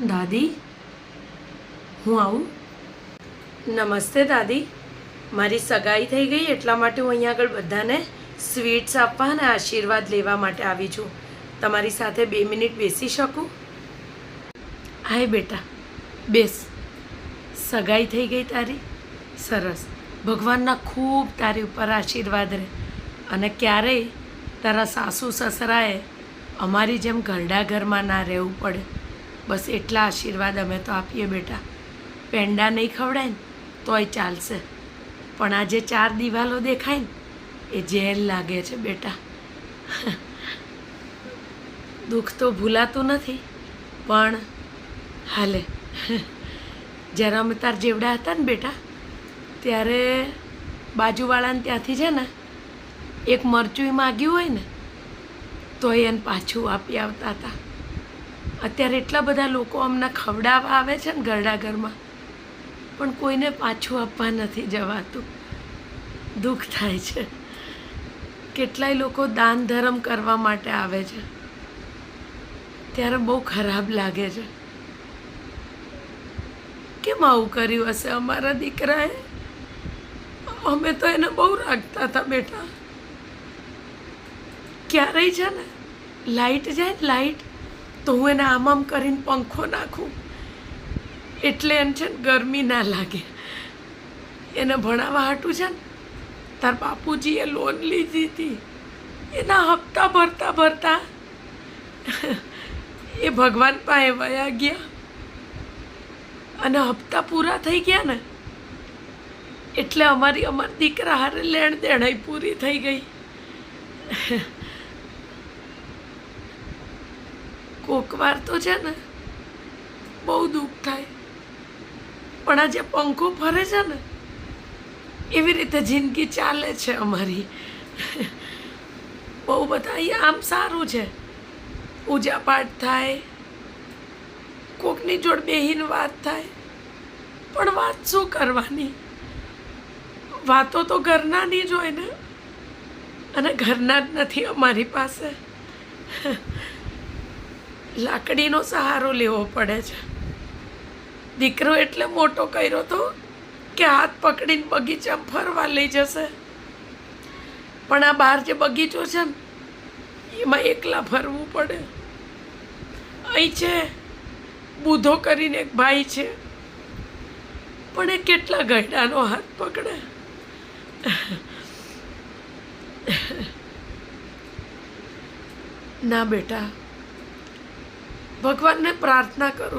દાદી, હું આવું? નમસ્તે દાદી. મારી સગાઈ થઈ ગઈ એટલા માટે હું અહીંયા આગળ બધાને સ્વીટ્સ આપવા અને આશીર્વાદ લેવા માટે આવી છું. તમારી સાથે 2 મિનિટ બેસી શકું? હાય બેટા, બેસ. સગાઈ થઈ ગઈ તારી? સરસ. ભગવાનના ખૂબ તારી ઉપર આશીર્વાદ રહે અને ક્યારેય તારા સાસુ સસરાએ અમારી જેમ ઘરડા ઘરમાં ના રહેવું પડે. બસ એટલા આશીર્વાદ અમે તો આપીએ બેટા. પેંડા નહીં ખવડાય ને તોય ચાલશે, પણ આ જે 4 દિવાલો દેખાય ને એ જેલ લાગે છે બેટા. દુઃખ તો ભૂલાતું નથી, પણ હાલે. જ્યારે અમે તાર જેવડા હતા ને બેટા, ત્યારે બાજુવાળાને ત્યાંથી છે ને એક મરચું માગ્યું હોય ને તો એને પાછું આપી આવતા હતા. અત્યારે એટલા બધા લોકો અમને ખવડાવવા આવે છે ને ઘરડા ઘરમાં, પણ કોઈને પાછું આપવા નથી જવાતું. દુઃખ થાય છે. કેટલાય લોકો દાન ધર્મ કરવા માટે આવે છે, ત્યારે બહુ ખરાબ લાગે છે. કેમ આવું કર્યું હશે અમારા દીકરાએ? અમે તો એને બહુ રાખતા હતા બેટા. ક્યારેય છે ને લાઇટ જાય ને લાઇટ, તો હું એને આમ કરીને પંખો નાખું એટલે એને છે ને ગરમી ના લાગે. એને ભણાવવા હાટું છે ને તાર બાપુજીએ લોન લીધી હતી. એના હપ્તા ભરતા ભરતા એ ભગવાન પાસે વયા ગયા અને હપ્તા પૂરા થઈ ગયા ને એટલે અમારા દીકરા હારે લેણ દેણાઈ પૂરી થઈ ગઈ. કોક વાર તો છે ને બહુ દુઃખ થાય, પણ આ જે પંખો ફરે છે ને એવી રીતે જિંદગી ચાલે છે અમારી. બહુ બધા અહીંયા આમ સારું છે, પૂજા પાઠ થાય, કોકની જોડે બેહીને વાત થાય, પણ વાત શું કરવાની? વાતો તો ઘરનાની જ હોય ને, અને ઘરના જ નથી અમારી પાસે. લાકડીનો સહારો લેવો પડે છે. દીકરો એટલે મોટો કર્યો તો કે હાથ પકડીને બગીચામાં ફરવા લઈ જશે, પણ આ બહાર જે બગીચો છે ને એમાં એકલા ફરવું પડે. અહીં છે બુધો કરીને એક ભાઈ છે, પણ એ કેટલા ગયડાનો હાથ પકડે. ના બેટા, ભગવાનને પ્રાર્થના કરું